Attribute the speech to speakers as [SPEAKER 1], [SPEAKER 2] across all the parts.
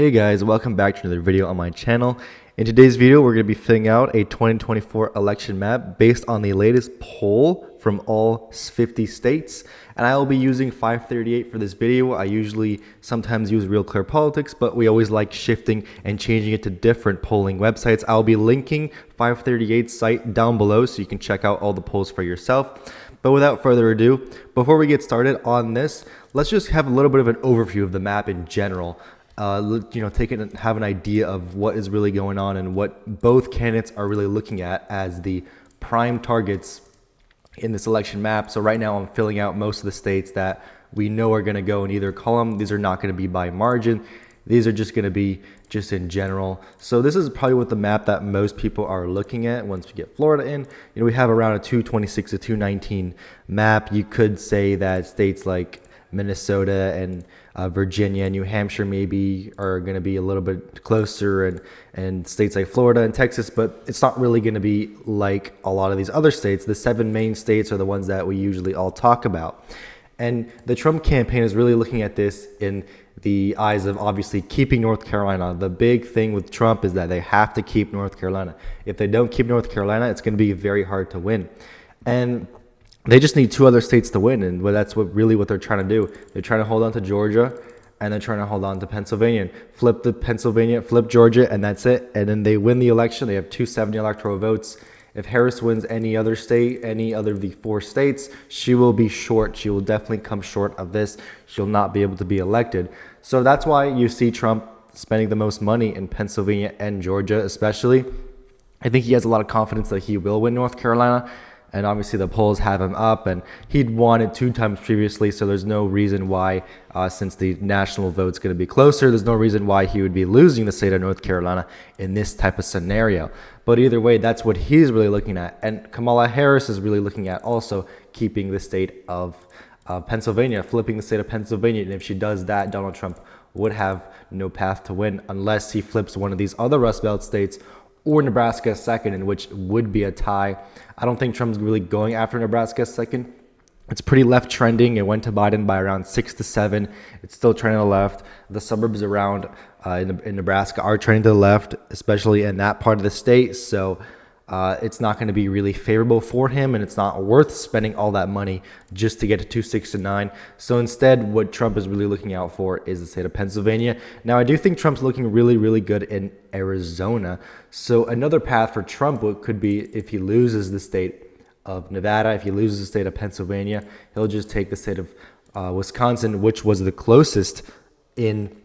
[SPEAKER 1] Hey guys, welcome back to another video on my channel. In today's video, we're going to be filling out a 2024 election map based on the latest poll from all 50 states. And I will be using 538 for this video. I usually sometimes use Real Clear Politics, but we always like shifting and changing it to different polling websites. I'll be linking 538's site down below so you can check out all the polls for yourself. But without further ado, before we get started on this, let's just have a little bit of an overview of the map in general. Have an idea of what is really going on and what both candidates are really looking at as the prime targets in this election map. So right now I'm filling out most of the states that we know are going to go in either column. These are not going to be by margin. These are just going to be just in general. So this is probably what the map that most people are looking at once we get Florida in. We have around a 226 to 219 map. You could say that states like Minnesota and Virginia and New Hampshire maybe are going to be a little bit closer, and states like Florida and Texas, but it's not really going to be like a lot of these other states. The 7 main states are the ones that we usually all talk about. And the Trump campaign is really looking at this in the eyes of obviously keeping North Carolina. The big thing with Trump is that they have to keep North Carolina. If they don't keep North Carolina, it's going to be very hard to win. And they just need 2 other states to win, and that's what they're trying to do. They're trying to hold on to Georgia, and they're trying to hold on to Pennsylvania. Flip Georgia, and that's it. And then they win the election. They have 270 electoral votes. If Harris wins any other state, any other of the 4 states, she will be short. She will definitely come short of this. She'll not be able to be elected. So that's why you see Trump spending the most money in Pennsylvania and Georgia, especially. I think he has a lot of confidence that he will win North Carolina. And obviously the polls have him up, and he'd won it 2 times previously, so there's no reason why, since the national vote's going to be closer, there's no reason why he would be losing the state of North Carolina in this type of scenario. But either way, that's what he's really looking at. And Kamala Harris is really looking at also keeping the state of Pennsylvania, flipping the state of Pennsylvania. And if she does that, Donald Trump would have no path to win unless he flips one of these other Rust Belt states, or Nebraska second, in which would be a tie. I don't think Trump's really going after Nebraska second. It's pretty left trending. It went to Biden by around 6 to 7. It's still trending to the left. The suburbs around in Nebraska are trending to the left, especially in that part of the state. So it's not going to be really favorable for him, and it's not worth spending all that money just to get to 269. So instead, what Trump is really looking out for is the state of Pennsylvania. Now, I do think Trump's looking really, really good in Arizona. So another path for Trump could be, if he loses the state of Nevada, if he loses the state of Pennsylvania, he'll just take the state of Wisconsin, which was the closest in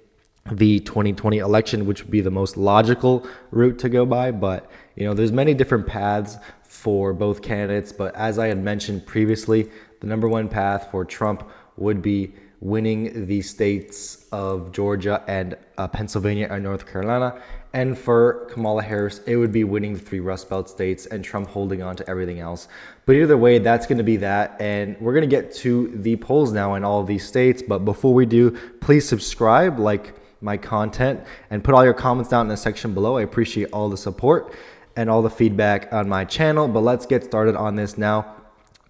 [SPEAKER 1] the 2020 election, which would be the most logical route to go by. But there's many different paths for both candidates, but as I had mentioned previously, the number one path for Trump would be winning the states of Georgia and Pennsylvania and North Carolina. And for Kamala Harris, it would be winning the 3 Rust Belt states and Trump holding on to everything else. But either way, that's going to be that. And we're going to get to the polls now in all of these states. But before we do, please subscribe, like my content, and put all your comments down in the section below. I appreciate all the support and all the feedback on my channel. But let's get started on this now.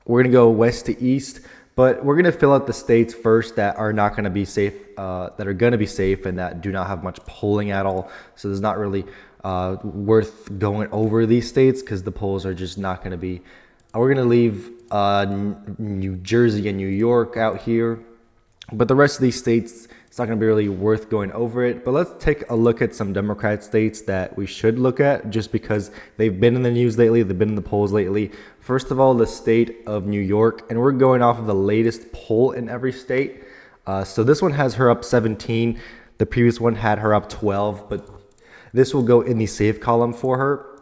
[SPEAKER 1] We're going to go west to east, but we're going to fill out the states first that are not going to be safe, that are going to be safe and that do not have much polling at all. So there's not really worth going over these states because the polls are just not going to be. We're going to leave New Jersey and New York out here, but the rest of these states, it's not going to be really worth going over it. But let's take a look at some Democrat states that we should look at just because they've been in the news lately. They've been in the polls lately. First of all, the state of New York. And we're going off of the latest poll in every state. So this one has her up 17. The previous one had her up 12. But this will go in the safe column for her.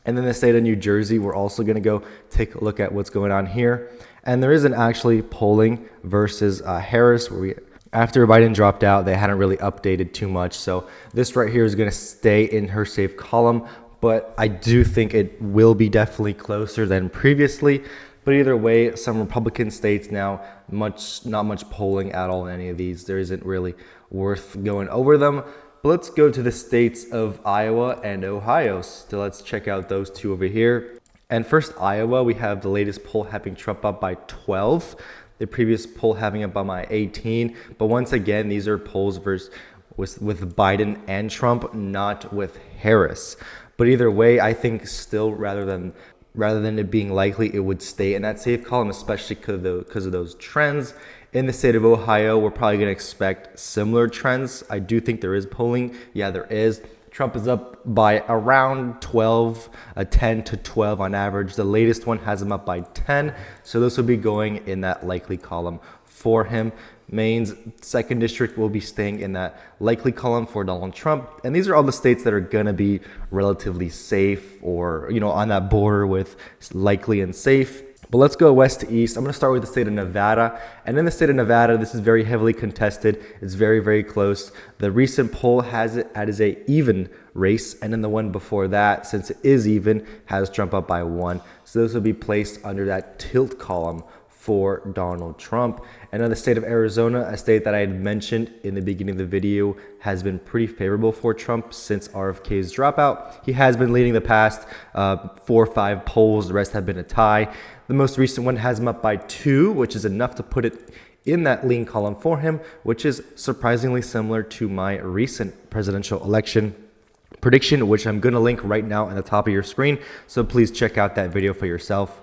[SPEAKER 1] And then the state of New Jersey, we're also going to go take a look at what's going on here. And there isn't actually polling versus Harris, where after Biden dropped out, they hadn't really updated too much. So this right here is going to stay in her safe column, but I do think it will be definitely closer than previously. But either way, some Republican states now, not much polling at all in any of these. There isn't really worth going over them. But let's go to the states of Iowa and Ohio. So let's check out those 2 over here. And first, Iowa, we have the latest poll having Trump up by 12. The previous poll having up by 18. But once again, these are polls versus with Biden and Trump, not with Harris. But either way, I think still rather than it being likely, it would stay in that safe column, especially because of those trends. In the state of Ohio, we're probably going to expect similar trends. I do think there is polling. Yeah, there is. Trump is up by around 12, 10 to 12 on average. The latest one has him up by 10. So this will be going in that likely column for him. Maine's 2nd district will be staying in that likely column for Donald Trump. And these are all the states that are going to be relatively safe, or, on that border with likely and safe. But let's go west to east. I'm going to start with the state of Nevada. And in the state of Nevada, this is very heavily contested. It's very, very close. The recent poll has it as a even race. And then the one before that, since it is even, has Trump up by 1. So this will be placed under that tilt column for Donald Trump. And in the state of Arizona, a state that I had mentioned in the beginning of the video, has been pretty favorable for Trump since RFK's dropout. He has been leading the past 4 or 5 polls. The rest have been a tie. The most recent one has him up by 2, which is enough to put it in that lean column for him, which is surprisingly similar to my recent presidential election prediction, which I'm going to link right now at the top of your screen. So please check out that video for yourself.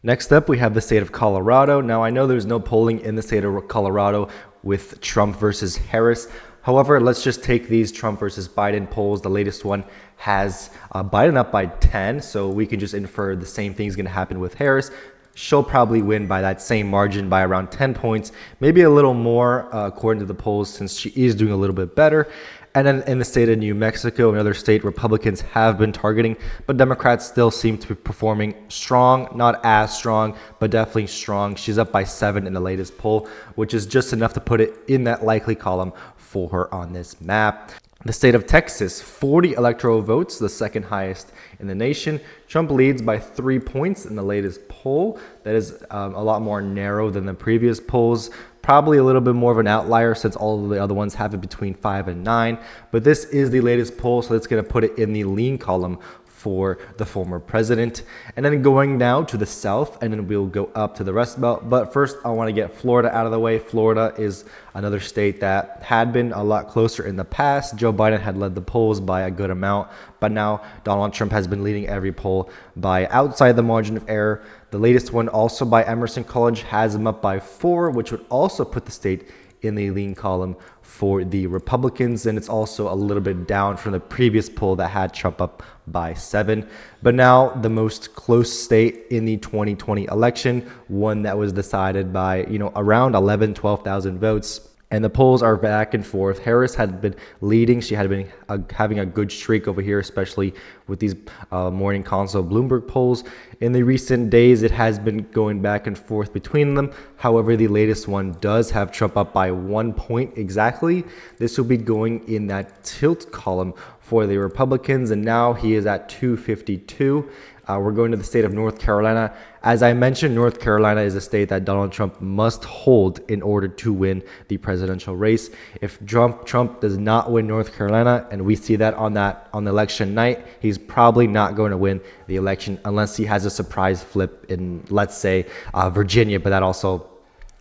[SPEAKER 1] Next up, we have the state of Colorado. Now, I know there's no polling in the state of Colorado with Trump versus Harris. However, let's just take these Trump versus Biden polls. The latest one has Biden up by 10, so we can just infer the same thing is going to happen with Harris. She'll probably win by that same margin by around 10 points, maybe a little more according to the polls, since she is doing a little bit better. And then in the state of New Mexico, another state Republicans have been targeting, but Democrats still seem to be performing strong, not as strong, but definitely strong. She's up by 7 in the latest poll, which is just enough to put it in that likely column for her on this map. The state of Texas, 40 electoral votes, the 2nd highest in the nation. Trump leads by 3 points in the latest poll. That is a lot more narrow than the previous polls. Probably a little bit more of an outlier since all of the other ones have it between 5 and 9. But this is the latest poll, so it's going to put it in the lean column for the former president. And then going now to the south, and then we'll go up to the Rust Belt. But first, I want to get Florida out of the way. Florida is another state that had been a lot closer in the past. Joe Biden had led the polls by a good amount, but now Donald Trump has been leading every poll by outside the margin of error. The latest one, also by Emerson College, has him up by 4, which would also put the state in the lean column for the Republicans, and it's also a little bit down from the previous poll that had Trump up by 7. But now the most close state in the 2020 election, one that was decided by around 12,000 votes. And the polls are back and forth. Harris had been leading. She had been having a good streak over here, especially with these morning consult Bloomberg polls. In the recent days, it has been going back and forth between them. However, the latest one does have Trump up by 1 point exactly. This will be going in that tilt column for the Republicans, and now he is at 252. We're going to the state of North Carolina. As I mentioned, North Carolina is a state that Donald Trump must hold in order to win the presidential race. If Trump does not win North Carolina, and we see that on the election night, he's probably not going to win the election unless he has a surprise flip in, let's say, Virginia, but that also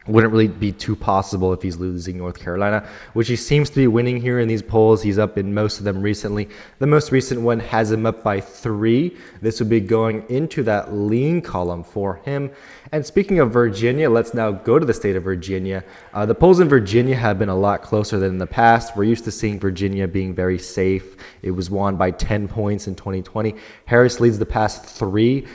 [SPEAKER 1] wouldn't really be too possible if he's losing North Carolina, which he seems to be winning here in these polls. He's up in most of them recently. The most recent one has him up by 3. This would be going into that lean column for him. And speaking of Virginia, let's now go to the state of Virginia. The polls in Virginia have been a lot closer than in the past. We're used to seeing Virginia being very safe. It was won by 10 points in 2020. Harris leads the past 3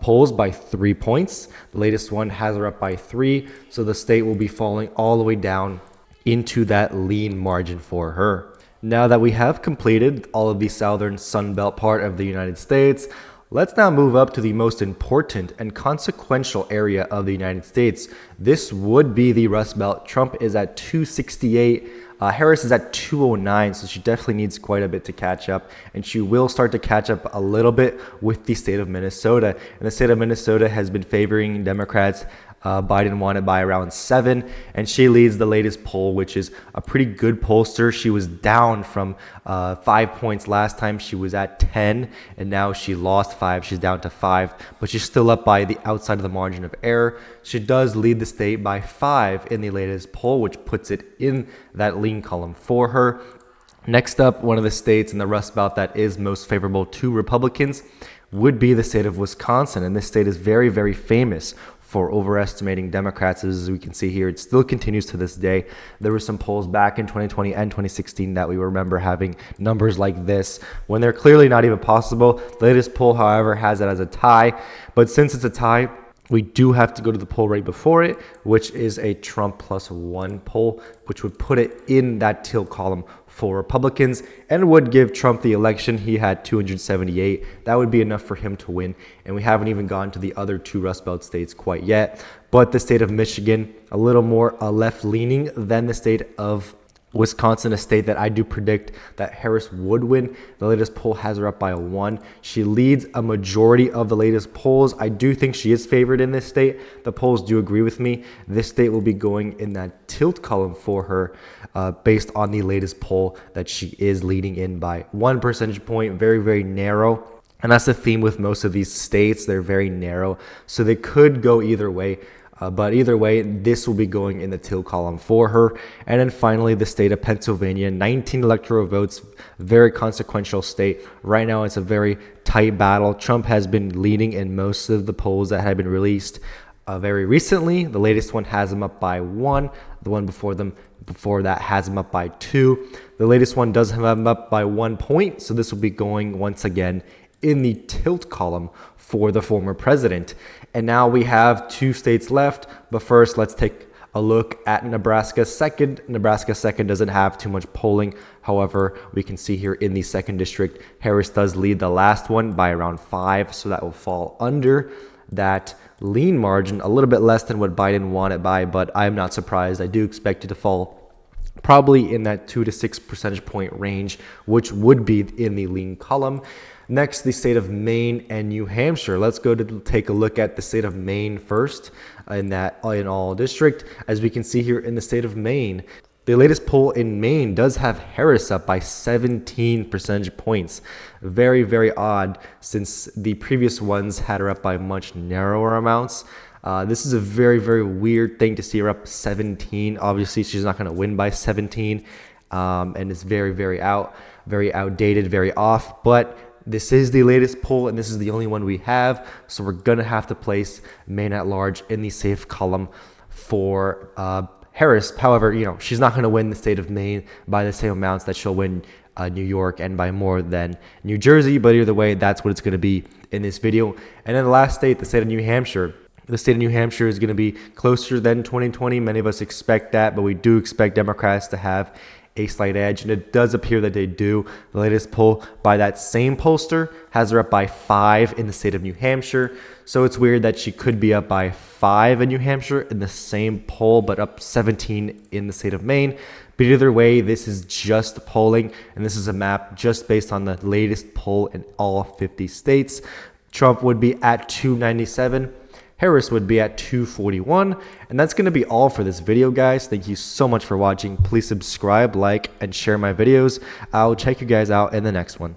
[SPEAKER 1] polls by 3 points. The latest one has her up by 3, so the state will be falling all the way down into that lean margin for her. Now that we have completed all of the southern Sun Belt part of the United States, let's now move up to the most important and consequential area of the United States. This would be the Rust Belt. Trump is at 268. Harris is at 209, so she definitely needs quite a bit to catch up, and she will start to catch up a little bit with the state of Minnesota. And the state of Minnesota has been favoring Democrats. Biden won it by around 7, and she leads the latest poll, which is a pretty good pollster. She was down from 5 points last time. She was at 10, and now she lost 5. She's down to 5, but she's still up by the outside of the margin of error. She does lead the state by 5 in the latest poll, which puts it in that lean column for her. Next up, one of the states in the Rust Belt that is most favorable to Republicans would be the state of Wisconsin. And this state is very, very famous for overestimating Democrats. As we can see here, it still continues to this day. There were some polls back in 2020 and 2016 that we remember having numbers like this when they're clearly not even possible. The latest poll, however, has it as a tie. But since it's a tie, we do have to go to the poll right before it, which is a Trump +1 poll, which would put it in that tilt column for Republicans and would give Trump the election. He had 278. That would be enough for him to win. And we haven't even gone to the other two Rust Belt states quite yet. But the state of Michigan, a little more left-leaning than the state of Wisconsin, a state that I do predict that Harris would win. The latest poll has her up by 1. She leads a majority of the latest polls. I do think she is favored in this state. The polls do agree with me. This state will be going in that tilt column for her based on the latest poll that she is leading in by 1 percentage point. Very, very narrow. And that's the theme with most of these states. They're very narrow. So they could go either way. But either way, this will be going in the tilt column for her. And then finally, the state of Pennsylvania, 19 electoral votes, very consequential state. Right now, it's a very tight battle. Trump has been leading in most of the polls that have been released very recently. The latest one has him up by 1. The one before that has him up by 2. The latest one does have him up by 1 point. So this will be going once again in the tilt column for the former president. And now we have 2 states left. But first, let's take a look at Nebraska second. Nebraska second doesn't have too much polling. However, we can see here in the 2nd district, Harris does lead the last one by around 5. So that will fall under that lean margin, a little bit less than what Biden won it by. But I'm not surprised. I do expect it to fall probably in that 2 to 6 percentage point range, which would be in the lean column. Next, the state of Maine and New Hampshire. Let's go to take a look at the state of Maine first in all district. As we can see here in the state of Maine, the latest poll in Maine does have Harris up by 17 percentage points. Very, very odd since the previous ones had her up by much narrower amounts. This is a very, very weird thing to see her up 17. Obviously, she's not going to win by 17. And it's very, very outdated, very off. But this is the latest poll, and this is the only one we have. So we're going to have to place Maine at large in the safe column for Harris. However, she's not going to win the state of Maine by the same amounts that she'll win New York and by more than New Jersey. But either way, that's what it's going to be in this video. And then the last state, the state of New Hampshire. The state of New Hampshire is going to be closer than 2020. Many of us expect that, but we do expect Democrats to have a slight edge, and it does appear that they do. The latest poll by that same pollster has her up by 5 in the state of New Hampshire. So it's weird that she could be up by 5 in New Hampshire in the same poll, but up 17 in the state of Maine. But either way, this is just polling, and this is a map just based on the latest poll in all 50 states. Trump would be at 297. Harris would be at 241. And that's going to be all for this video, guys. Thank you so much for watching. Please subscribe, like, and share my videos. I'll check you guys out in the next one.